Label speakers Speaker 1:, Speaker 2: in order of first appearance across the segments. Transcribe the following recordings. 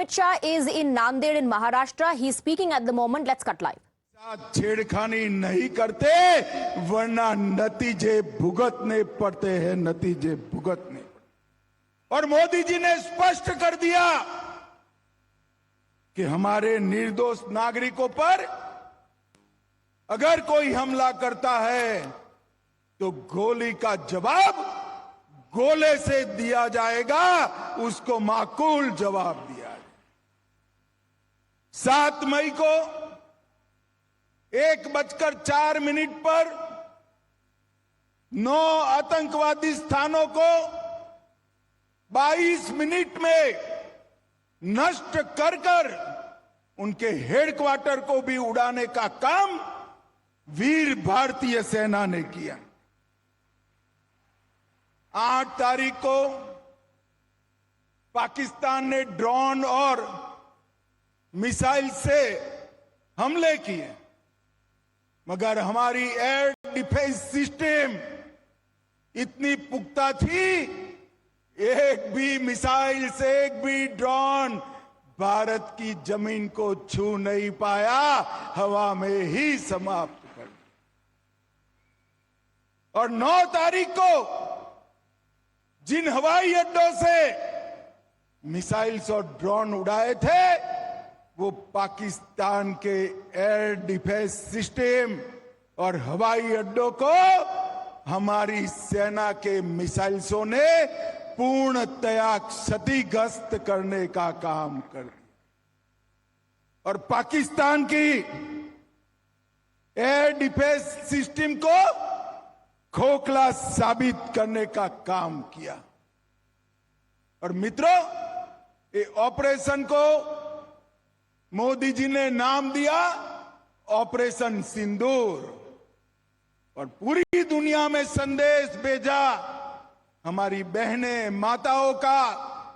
Speaker 1: Amit Shah is in Nanded in Maharashtra. He's speaking at the moment. Let's cut live.
Speaker 2: छेड़खानी नहीं करते वरना नतीजे भुगतने पड़ते हैं, नतीजे भुगतने पड़ते। और मोदी जी ने स्पष्ट कर दिया कि हमारे निर्दोष नागरिकों पर अगर कोई हमला करता है तो गोली का जवाब गोले से दिया जाएगा, उसको माकूल जवाब दिया जाएगा। 7 मई को 1:04 पर 9 आतंकवादी स्थानों को 22 मिनट में नष्ट कर उनके हेडक्वार्टर को भी उड़ाने का काम वीर भारतीय सेना ने किया। 8 तारीख को पाकिस्तान ने ड्रोन और मिसाइल से हमले किए, मगर हमारी एयर डिफेंस सिस्टम इतनी पुख्ता थी, एक भी मिसाइल से एक भी ड्रोन भारत की जमीन को छू नहीं पाया, हवा में ही समाप्त कर दिया। और 9 तारीख को जिन हवाई अड्डों से मिसाइल्स और ड्रोन उड़ाए थे वो पाकिस्तान के एयर डिफेंस सिस्टम और हवाई अड्डों को हमारी सेना के मिसाइल्सों ने पूर्णतया क्षतिग्रस्त करने का काम कर दिया। और पाकिस्तान की एयर डिफेंस सिस्टम को खोखला साबित करने का काम किया। और मित्रों, ये ऑपरेशन को मोदी जी ने नाम दिया ऑपरेशन सिंदूर, और पूरी दुनिया में संदेश भेजा, हमारी बहनें माताओं का,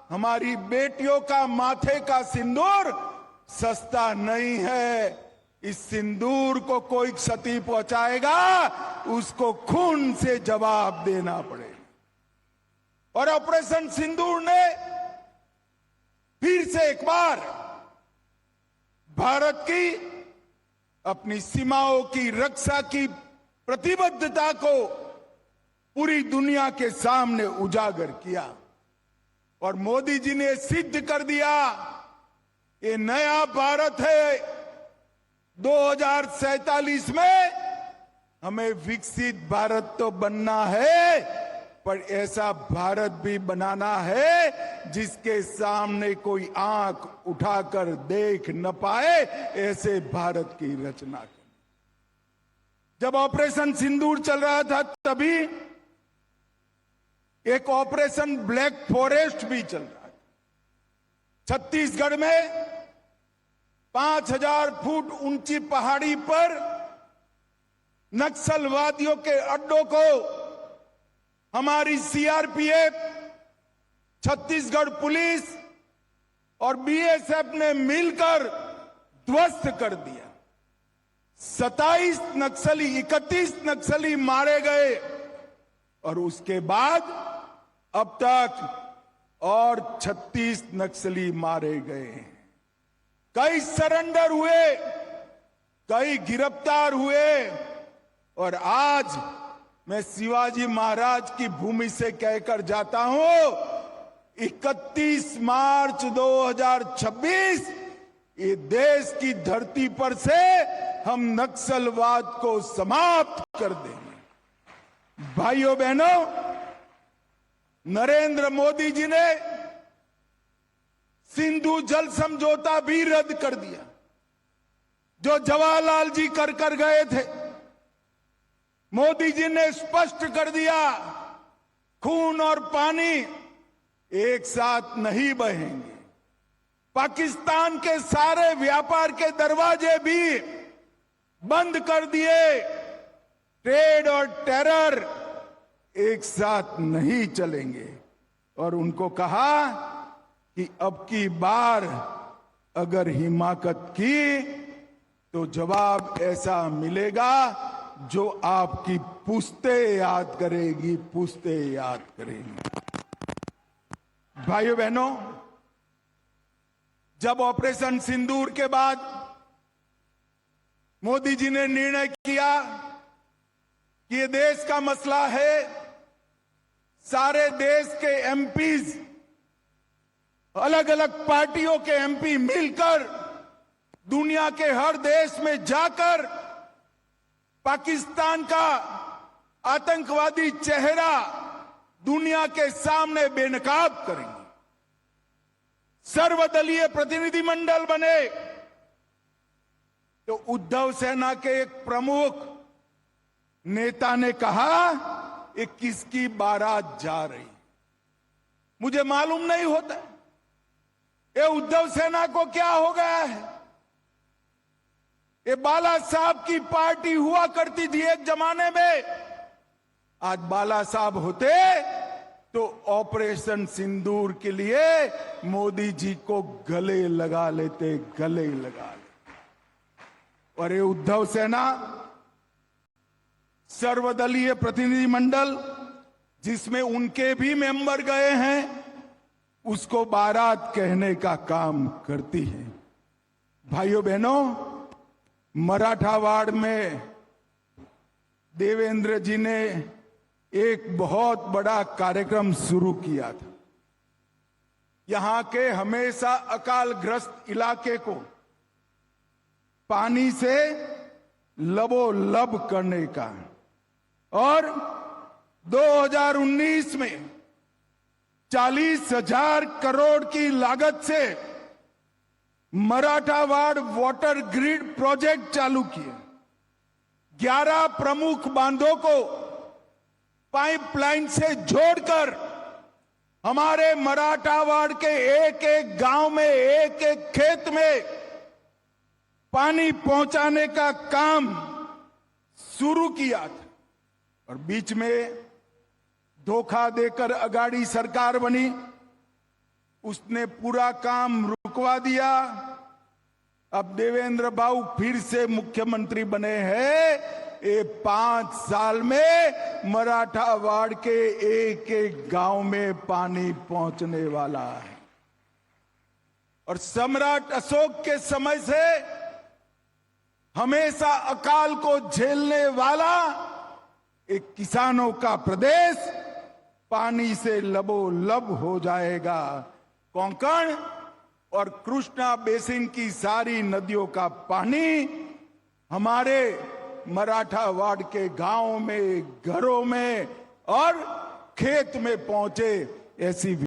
Speaker 2: हमारी बेटियों का माथे का सिंदूर सस्ता नहीं है। इस सिंदूर को कोई क्षति पहुंचाएगा, उसको खून से जवाब देना पड़ेगा। और ऑपरेशन सिंदूर ने फिर से एक बार भारत की अपनी सीमाओं की रक्षा की प्रतिबद्धता को पूरी दुनिया के सामने उजागर किया। और मोदी जी ने सिद्ध कर दिया, ये नया भारत है। 2047 में हमें विकसित भारत तो बनना है, पर ऐसा भारत भी बनाना है जिसके सामने कोई आंख उठाकर देख न पाए, ऐसे भारत की रचना करनी। जब ऑपरेशन सिंदूर चल रहा था तभी एक ऑपरेशन ब्लैक फॉरेस्ट भी चल रहा था। छत्तीसगढ़ में 5000 फुट ऊंची पहाड़ी पर नक्सलवादियों के अड्डों को हमारी सीआरपीएफ, छत्तीसगढ़ पुलिस और बीएसएफ ने मिलकर ध्वस्त कर दिया। 31 नक्सली मारे गए, और उसके बाद अब तक और 36 नक्सली मारे गए। कई सरेंडर हुए, कई गिरफ्तार हुए। और आज मैं शिवाजी महाराज की भूमि से कहकर जाता हूं, 31 मार्च 2026 ये देश की धरती पर से हम नक्सलवाद को समाप्त कर देंगे। भाइयों बहनों, नरेंद्र मोदी जी ने सिंधु जल समझौता भी रद्द कर दिया, जो जवाहरलाल जी कर गए थे। मोदी जी ने स्पष्ट कर दिया, खून और पानी एक साथ नहीं बहेंगे। पाकिस्तान के सारे व्यापार के दरवाजे भी बंद कर दिए। ट्रेड और टेरर एक साथ नहीं चलेंगे। और उनको कहा कि अब की बार अगर हिमाकत की तो जवाब ऐसा मिलेगा जो आपकी पुश्ते याद करेगी, पुश्ते याद करेंगी। भाइयों बहनों, जब ऑपरेशन सिंदूर के बाद मोदी जी ने निर्णय किया कि ये देश का मसला है, सारे देश के एमपीज, अलग अलग पार्टियों के एमपी मिलकर दुनिया के हर देश में जाकर पाकिस्तान का आतंकवादी चेहरा दुनिया के सामने बेनकाब करेंगे। सर्वदलीय प्रतिनिधिमंडल बने तो उद्धव सेना के एक प्रमुख नेता ने कहा ये किसकी बारात जा रही, मुझे मालूम नहीं होता ये उद्धव सेना को क्या हो गया है। ये बाला साहब की पार्टी हुआ करती थी एक जमाने में, आज बाला साहब होते तो ऑपरेशन सिंदूर के लिए मोदी जी को गले लगा लेते, गले लगा लेते। और ये उद्धव सेना सर्वदलीय प्रतिनिधिमंडल जिसमें उनके भी मेंबर गए हैं, उसको बारात कहने का काम करती है। भाइयों बहनों, मराठावाड़ में देवेंद्र जी ने एक बहुत बड़ा कार्यक्रम शुरू किया था। यहां के हमेशा अकालग्रस्त इलाके को पानी से लबोलब करने का, और 2019 में 40,000 करोड़ की लागत से मराठावाड़ वाटर ग्रिड प्रोजेक्ट चालू किए। 11 प्रमुख बांधों को पाइपलाइन से जोड़कर हमारे मराठावाड़ के एक एक गांव में, एक एक खेत में पानी पहुंचाने का काम शुरू किया था। और बीच में धोखा देकर अगाड़ी सरकार बनी, उसने पूरा काम रुकवा दिया। अब देवेंद्र बाबू फिर से मुख्यमंत्री बने हैं, ये 5 साल में मराठावाड़ के एक एक गांव में पानी पहुंचने वाला है। और सम्राट अशोक के समय से हमेशा अकाल को झेलने वाला एक किसानों का प्रदेश पानी से लबोलब हो जाएगा। कोंकण और कृष्णा बेसिन की सारी नदियों का पानी हमारे मराठावाड़ के गांवों में, घरों में और खेत में पहुंचे, ऐसी